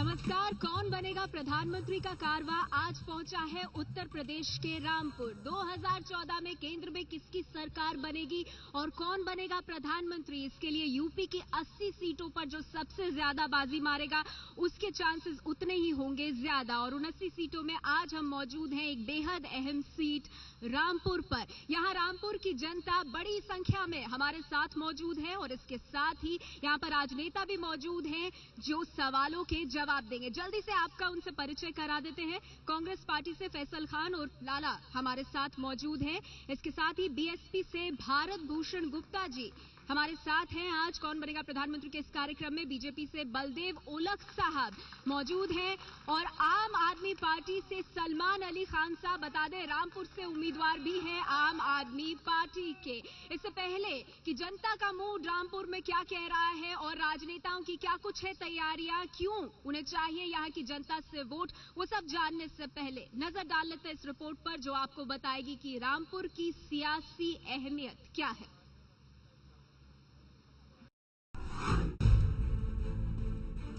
नमस्कार। कौन बनेगा प्रधानमंत्री का कारवां आज पहुंचा है उत्तर प्रदेश के रामपुर। 2014 में केंद्र में किसकी सरकार बनेगी और कौन बनेगा प्रधानमंत्री, इसके लिए यूपी की 80 सीटों पर जो सबसे ज्यादा बाजी मारेगा उसके चांसेस उतने ही होंगे ज्यादा। और 79 सीटों में आज हम मौजूद हैं एक बेहद अहम सीट रामपुर पर। यहां रामपुर की जनता बड़ी संख्या में हमारे साथ मौजूद है और इसके साथ ही यहां पर राजनेता भी मौजूद हैं जो सवालों के जवाब देंगे। जल्दी से आपका उनसे परिचय करा देते हैं। कांग्रेस पार्टी से फैसल खान और लाला हमारे साथ मौजूद हैं। इसके साथ ही बीएसपी से भारत भूषण गुप्ता जी हमारे साथ हैं। आज कौन बनेगा प्रधानमंत्री के इस कार्यक्रम में बीजेपी से बलदेव ओलख साहब मौजूद हैं और आम आदमी पार्टी से सलमान अली खान साहब, बता दें रामपुर से उम्मीदवार भी हैं आम आदमी पार्टी के। इससे पहले कि जनता का मूड रामपुर में क्या कह रहा है और राजनेताओं की क्या कुछ है तैयारियां, क्यों उन्हें चाहिए यहां की जनता से वोट, वो सब जानने से पहले नजर डाल लेते हैं इस रिपोर्ट पर जो आपको बताएगी कि रामपुर की सियासी अहमियत क्या है।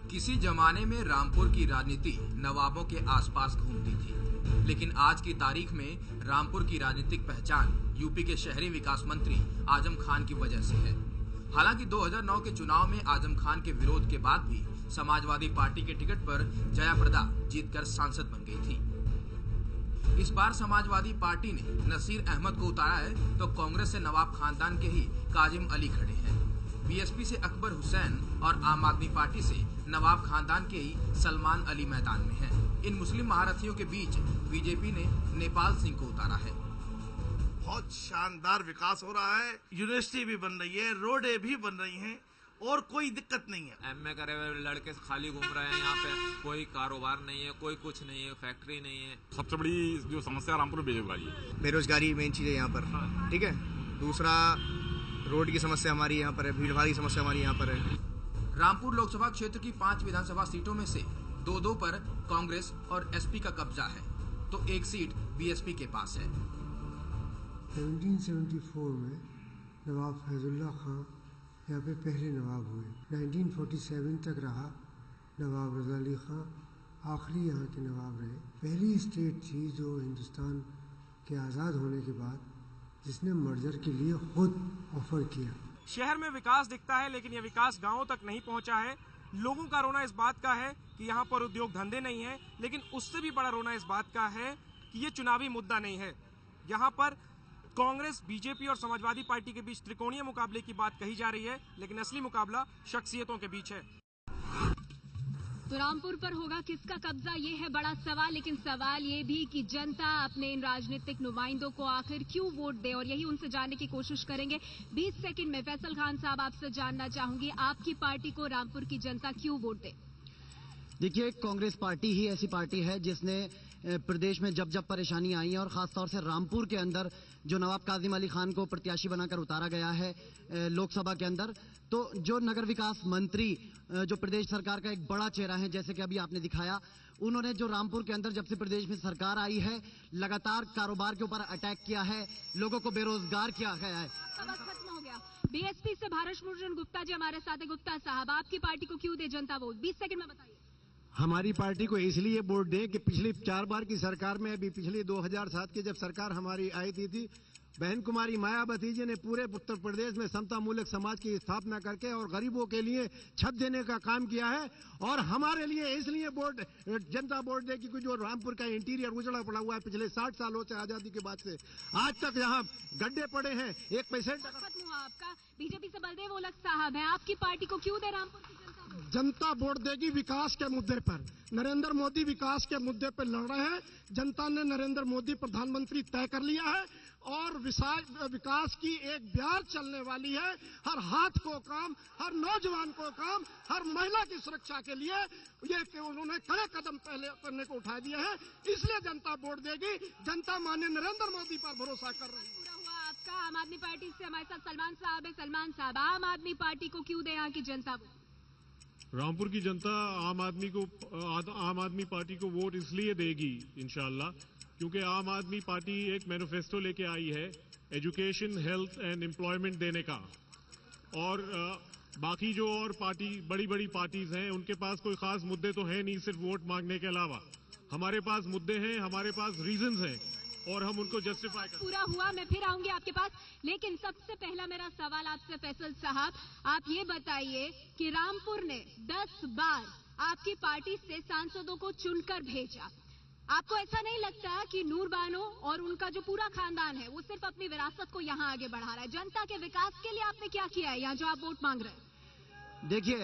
किसी जमाने में रामपुर की राजनीति नवाबों के आसपास घूमती थी, लेकिन आज की तारीख में रामपुर की राजनीतिक पहचान यूपी के शहरी विकास मंत्री आजम खान की वजह से है। हालांकि 2009 के चुनाव में आजम खान के विरोध के बाद भी समाजवादी पार्टी के टिकट पर जयाप्रदा जीतकर सांसद बन गई थी। इस बार समाजवादी पार्टी ने नसीर अहमद को उतारा है तो कांग्रेस से नवाब खानदान के ही काजिम अली खड़े हैं। बीएसपी से अकबर हुसैन और आम आदमी पार्टी से नवाब खानदान के ही सलमान अली मैदान में हैं। इन मुस्लिम महारथियों के बीच बीजेपी ने नेपाल सिंह को उतारा है। बहुत शानदार विकास हो रहा है, यूनिवर्सिटी भी बन रही है, रोडें भी बन रही हैं और कोई दिक्कत नहीं है। एमए करे हुए लड़के खाली घूम रहे हैं, यहाँ पे कोई कारोबार नहीं है, कोई कुछ नहीं है, फैक्ट्री नहीं है। सबसे बड़ी जो समस्या रामपुर में बेरोजगारी है। बेरोजगारी मेन चीज है यहाँ पर, ठीक है। दूसरा रोड की समस्या हमारी यहाँ पर है, भीड़ भाड़ की समस्या हमारी यहाँ पर है। रामपुर लोकसभा क्षेत्र की 5 विधानसभा सीटों में से 2-2 पर कांग्रेस और एसपी का कब्जा है, तो एक सीट बीएसपी के पास है। 1774 में नवाब फैजुल्ला खां यहाँ पे पहले नवाब हुए। 1947 तक रहा नवाब रज़ा अली खां, आखिरी यहाँ के नवाब रहे। पहली स्टेट थी जो हिंदुस्तान के आज़ाद होने के बाद जिसने मर्जर के लिए खुद ऑफर किया। शहर में विकास दिखता है लेकिन यह विकास गांवों तक नहीं पहुंचा है। लोगों का रोना इस बात का है कि यहाँ पर उद्योग धंधे नहीं है, लेकिन उससे भी बड़ा रोना इस बात का है कि ये चुनावी मुद्दा नहीं है। यहाँ पर कांग्रेस, बीजेपी और समाजवादी पार्टी के बीच त्रिकोणीय मुकाबले की बात कही जा रही है, लेकिन असली मुकाबला शख्सियतों के बीच है। तो रामपुर पर होगा किसका कब्जा, ये है बड़ा सवाल। लेकिन सवाल ये भी कि जनता अपने इन राजनीतिक नुमाइंदों को आखिर क्यों वोट दे, और यही उनसे जानने की कोशिश करेंगे 20 सेकंड में। फैसल खान साहब, आपसे जानना चाहूंगी आपकी पार्टी को रामपुर की जनता क्यों वोट दे। देखिए, कांग्रेस पार्टी ही ऐसी पार्टी है जिसने प्रदेश में जब जब परेशानी आई है और खासतौर से रामपुर के अंदर जो नवाब काजिम अली खान को प्रत्याशी बनाकर उतारा गया है लोकसभा के अंदर, तो जो नगर विकास मंत्री जो प्रदेश सरकार का एक बड़ा चेहरा है, जैसे कि अभी आपने दिखाया, उन्होंने जो रामपुर के अंदर जब से प्रदेश में सरकार आई है लगातार कारोबार के ऊपर अटैक किया है, लोगों को बेरोजगार किया गया है। खत्म हो गया। बीएसपी से भारत भूषण गुप्ता जी हमारे साथ है। गुप्ता साहब, आपकी पार्टी को क्यों दे जनता वोट, 20 सेकंड में बताइए। हमारी पार्टी को इसलिए वोट दें कि पिछली 4 बार की सरकार में, अभी पिछली 2007 की जब सरकार हमारी आई थी बहन कुमारी मायावती जी ने पूरे उत्तर प्रदेश में समता मूलक समाज की स्थापना करके और गरीबों के लिए छत देने का काम किया है। और हमारे लिए इसलिए वोट जनता वोट दे कि जो रामपुर का इंटीरियर उजड़ा पड़ा हुआ है पिछले 60 सालों से, आजादी के बाद से आज तक यहाँ गड्ढे पड़े हैं। 1% खत्म हुआ आपका। बीजेपी से बलदेव ओलख साहब है, आपकी पार्टी को क्यों दे रामपुर की जनता वोट देगी विकास के मुद्दे पर। नरेंद्र मोदी विकास के मुद्दे पर लड़ रहे हैं। जनता ने नरेंद्र मोदी प्रधानमंत्री तय कर लिया है और विकास की एक ब्यार चलने वाली है। हर हाथ को काम, हर नौजवान को काम, हर महिला की सुरक्षा के लिए ये उन्होंने कड़े कदम पहले करने को उठा दिए हैं, इसलिए जनता वोट देगी। जनता माननीय नरेंद्र मोदी पर भरोसा कर रही है। आपका आम आदमी पार्टी से हमारे साथ सलमान साहब है। सलमान साहब, आम आदमी पार्टी को क्यों दे यहाँ की जनता वोट। रामपुर की जनता आम आदमी पार्टी को वोट इसलिए देगी इंशाल्लाह क्योंकि आम आदमी पार्टी एक मैनिफेस्टो लेके आई है एजुकेशन, हेल्थ एंड एम्प्लॉयमेंट देने का, और बाकी जो और पार्टी बड़ी बड़ी पार्टीज हैं उनके पास कोई खास मुद्दे तो है नहीं सिर्फ वोट मांगने के अलावा। हमारे पास मुद्दे हैं, हमारे पास रीजंस हैं और हम उनको जस्टिफाई करते हैं। पूरा हुआ, मैं फिर आऊंगी आपके पास, लेकिन सबसे पहला मेरा सवाल आपसे फैसल साहब, आप ये बताइए कि रामपुर ने 10 बार आपकी पार्टी से सांसदों को चुनकर भेजा, आपको ऐसा नहीं लगता कि नूर बानो और उनका जो पूरा खानदान है वो सिर्फ अपनी विरासत को यहाँ आगे बढ़ा रहा है? जनता के विकास के लिए आपने क्या किया है यहाँ जो आप वोट मांग रहे हैं? देखिए,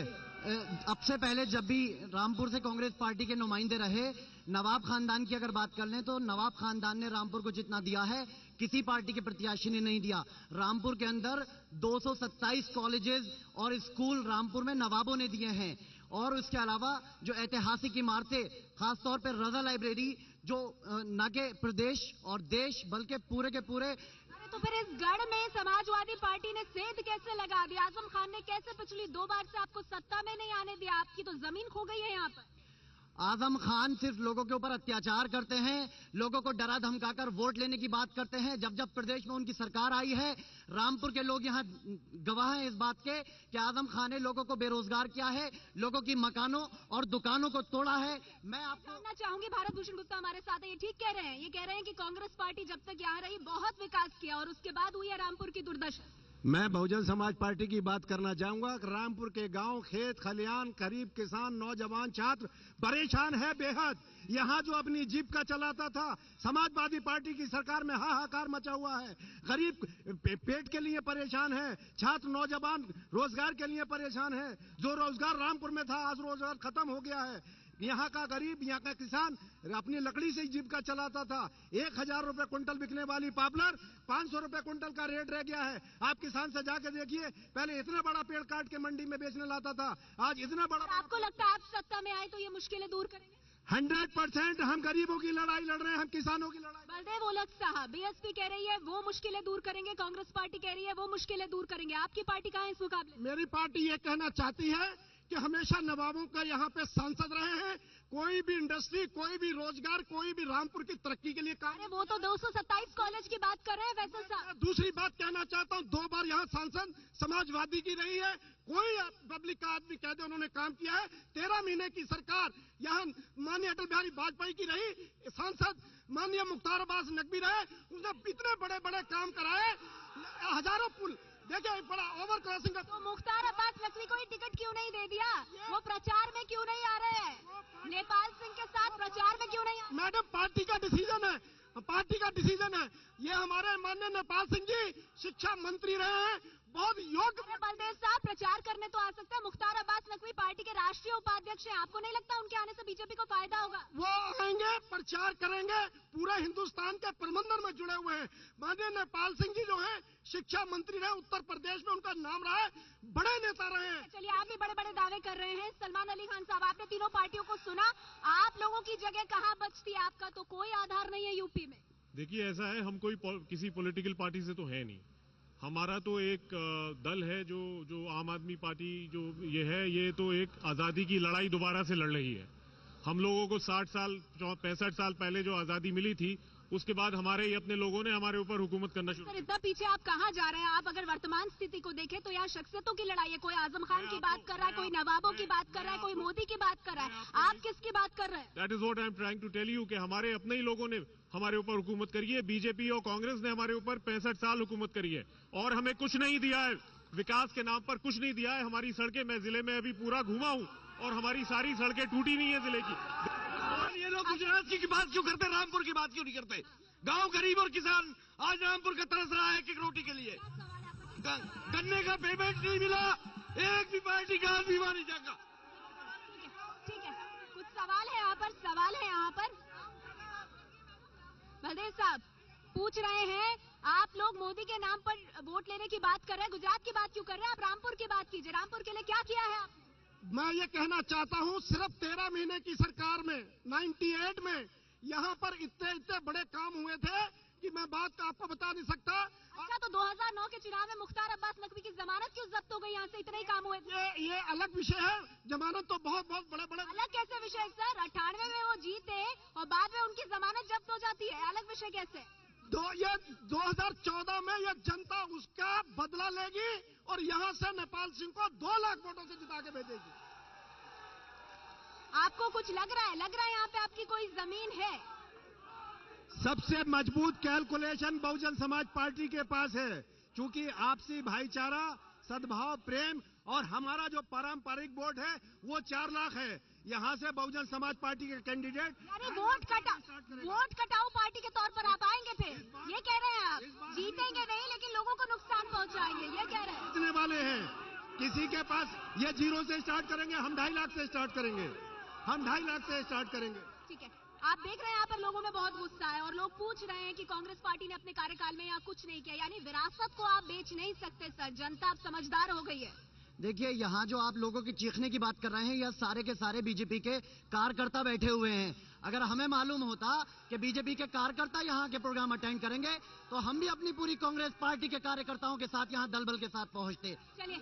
अब से पहले जब भी रामपुर से कांग्रेस पार्टी के नुमाइंदे रहे, नवाब खानदान की अगर बात कर लें तो नवाब खानदान ने रामपुर को जितना दिया है किसी पार्टी के प्रत्याशी ने नहीं दिया। रामपुर के अंदर 227 कॉलेजेस और स्कूल रामपुर में नवाबों ने दिए हैं और उसके अलावा जो ऐतिहासिक इमारतें, खासतौर पर रजा लाइब्रेरी, जो न के प्रदेश और देश बल्कि पूरे के पूरे। तो फिर इस गढ़ में समाजवादी पार्टी ने सेंध कैसे लगा दिया? आजम खान ने कैसे पिछली 2 बार से आपको सत्ता में नहीं आने दिया? आपकी तो जमीन खो गई है यहाँ पर। आजम खान सिर्फ लोगों के ऊपर अत्याचार करते हैं, लोगों को डरा धमकाकर वोट लेने की बात करते हैं। जब जब प्रदेश में उनकी सरकार आई है, रामपुर के लोग यहाँ गवाह हैं इस बात के कि आजम खान ने लोगों को बेरोजगार किया है, लोगों की मकानों और दुकानों को तोड़ा है। मैं आपको जानना चाहूंगी, भारत भूषण गुप्ता हमारे साथ है, ये ठीक कह रहे हैं? ये कह रहे हैं कि कांग्रेस पार्टी जब तक यहाँ रही बहुत विकास किया और उसके बाद हुई है रामपुर की दुर्दशा। मैं बहुजन समाज पार्टी की बात करना चाहूंगा कि रामपुर के गांव, खेत खलियान, गरीब किसान, नौजवान, छात्र परेशान है बेहद। यहाँ जो अपनी जीविका चलाता था, समाजवादी पार्टी की सरकार में हाहाकार मचा हुआ है। गरीब पेट के लिए परेशान है, छात्र नौजवान रोजगार के लिए परेशान है। जो रोजगार रामपुर में था आज रोजगार खत्म हो गया है। यहाँ का गरीब, यहाँ का किसान अपनी लकड़ी से ही जीविका चलाता था। 1000 रुपए कुंटल बिकने वाली पॉपुलर 500 रुपए कुंटल का रेट रह गया है। आप किसान से जाके देखिए, पहले इतना बड़ा पेड़ काट के मंडी में बेचने लाता था, आज इतना बड़ा। आपको लगता है आप सत्ता में आए तो ये मुश्किलें दूर करेंगे? 100% हम गरीबों की लड़ाई लड़ रहे हैं, हम किसानों की लड़ाई। बलदेव ओलख साहब, बीएसपी कह रही है वो मुश्किलें दूर करेंगे, कांग्रेस पार्टी कह रही है वो मुश्किलें दूर करेंगे, आपकी पार्टी कहाँ है इस मुकाबले? मेरी पार्टी ये कहना चाहती है कि हमेशा नवाबों का यहाँ पे सांसद रहे हैं। कोई भी इंडस्ट्री, कोई भी रोजगार, कोई भी रामपुर की तरक्की के लिए काम। वो तो 227 कॉलेज की बात कर रहे हैं फैसल साहब। दूसरी बात कहना चाहता हूँ, 2 बार यहाँ सांसद समाजवादी की रही है। कोई पब्लिक का आदमी कह दे उन्होंने काम किया है। 13 महीने की सरकार यहाँ माननीय अटल बिहारी वाजपेयी की रही, सांसद माननीय मुख्तार अब्बास नकवी रहे। उसने इतने बड़े बड़े काम कराए, हजारों पुल। देखिए, बड़ा ओवर क्रॉसिंग का। तो मुख्तार अब्बास नकवी को ही टिकट क्यों नहीं दे दिया? वो प्रचार में क्यों नहीं आ रहे हैं? नेपाल सिंह के साथ प्रचार में क्यों नहीं? मैडम, पार्टी का डिसीजन है, पार्टी का डिसीजन है। ये हमारे माननीय नेपाल सिंह जी शिक्षा मंत्री रहे हैं, बहुत योग्य। बलदेव साहब, प्रचार करने तो आ सकता है, मुख्तार अब्बास नकवी पार्टी के राष्ट्रीय उपाध्यक्ष हैं, आपको नहीं लगता उनके आने से बीजेपी को फायदा होगा? वो आएंगे, प्रचार करेंगे, पूरे हिंदुस्तान के प्रबंधन में जुड़े हुए हैं। माननीय नेपाल सिंह जी जो है शिक्षा मंत्री रहे, उत्तर प्रदेश में उनका नाम रहा है, बड़े नेता रहे हैं। चलिए, आप भी बड़े बड़े दावे कर रहे हैं। सलमान अली खान साहब, आपने तीनों पार्टियों को सुना, आप लोगों की जगह कहाँ बचती है? आपका तो कोई आधार नहीं है यूपी में। देखिए, ऐसा है, हम कोई किसी पॉलिटिकल पार्टी से तो है नहीं। हमारा तो एक दल है जो आम आदमी पार्टी जो ये है, ये तो एक आज़ादी की लड़ाई दोबारा से लड़ रही है। हम लोगों को 60 साल 65 साल पहले जो आज़ादी मिली थी, उसके बाद हमारे ही अपने लोगों ने हमारे ऊपर हुकूमत करना शुरू। सर, इतना पीछे आप कहाँ जा रहे हैं? आप अगर वर्तमान स्थिति को देखें तो यहाँ शख्सियतों की लड़ाई है। कोई आजम खान की बात कर रहा है, कोई नवाबों की बात कर रहा है, कोई मोदी की बात कर रहा है, आप किसकी बात कर रहे हैं? That is what I am trying to tell you कि हमारे अपने ही लोगों ने हमारे ऊपर हुकूमत करी है। बीजेपी और कांग्रेस ने हमारे ऊपर 65 साल हुकूमत करी है और हमें कुछ नहीं दिया है, विकास के नाम पर कुछ नहीं दिया है। हमारी सड़कें, मैं जिले में अभी पूरा घूमा हूँ और हमारी सारी सड़कें टूटी नहीं है जिले की। और ये लोग गुजरात की बात क्यों करते, रामपुर की बात क्यों नहीं करते? गांव गरीब और किसान आज रामपुर का तरस रहा है एक रोटी के लिए। गन्ने का पेमेंट नहीं मिला, एक भी पार्टी का आदमी नहीं जाएगा। ठीक है, कुछ सवाल है यहाँ पर, सवाल है यहाँ पर। बलदेव साहब पूछ रहे हैं, आप लोग मोदी के नाम पर वोट लेने की बात कर रहे हैं, गुजरात की बात क्यों कर रहे हैं? आप रामपुर की बात कीजिए, रामपुर के लिए क्या किया है आपने? मैं ये कहना चाहता हूँ, सिर्फ 13 महीने की सरकार में 98 में यहाँ पर इतने बड़े काम हुए थे कि मैं बात आपको बता नहीं सकता। अच्छा, तो 2009 के चुनाव में मुख्तार अब्बास नकवी की जमानत क्यों जब्त हो गई? यहाँ से इतने ही काम हुए थे। ये अलग विषय है, जमानत तो बहुत बड़े अलग कैसे विषय सर? 98 में वो जीते और बाद में उनकी जमानत जब्त हो जाती है, अलग विषय कैसे? ये 2014 में ये जनता उसका बदला लेगी और यहां से नेपाल सिंह को 2 लाख वोटों से जिता के भेजेगी। आपको कुछ लग रहा है यहाँ पे आपकी कोई जमीन है? सबसे मजबूत कैलकुलेशन बहुजन समाज पार्टी के पास है, क्योंकि आपसी भाईचारा, सद्भाव, प्रेम और हमारा जो पारंपरिक वोट है वो 4 लाख है। यहाँ से बहुजन समाज पार्टी के कैंडिडेट यानी वोट कटाऊ पार्टी के तौर पर आप आएंगे फिर? ये कह रहे हैं आप जीतेंगे नहीं लेकिन लोगों को नुकसान पहुंचाएंगे, ये कह रहे हैं? जीतने वाले हैं। किसी के पास ये 0 से स्टार्ट करेंगे, हम 2.5 लाख से स्टार्ट करेंगे, हम 2.5 लाख से स्टार्ट करेंगे। ठीक है, आप देख रहे हैं यहाँ पर लोगों में बहुत गुस्सा है और लोग पूछ रहे हैं कि कांग्रेस पार्टी ने अपने कार्यकाल में यहाँ कुछ नहीं किया। यानी विरासत को आप बेच नहीं सकते सर, जनता अब समझदार हो गई है। देखिए, यहाँ जो आप लोगों की चीखने की बात कर रहे हैं, यह सारे के सारे बीजेपी के कार्यकर्ता बैठे हुए हैं। अगर हमें मालूम होता कि बीजेपी के कार्यकर्ता यहाँ के प्रोग्राम अटेंड करेंगे तो हम भी अपनी पूरी कांग्रेस पार्टी के कार्यकर्ताओं के साथ यहाँ दल बल के साथ पहुंचते। चलिए,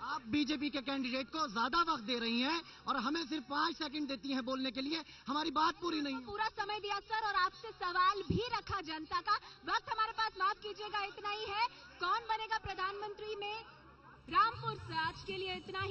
आप बीजेपी के कैंडिडेट को ज्यादा वक्त दे रही हैं और हमें सिर्फ 5 सेकंड देती हैं बोलने के लिए। हमारी बात पूरी नहीं। पूरा समय दिया सर और आपसे सवाल भी रखा जनता का। वक्त हमारे पास, माफ कीजिएगा, इतना ही है। कौन बनेगा प्रधानमंत्री में रामपुर से आज के लिए इतना ही।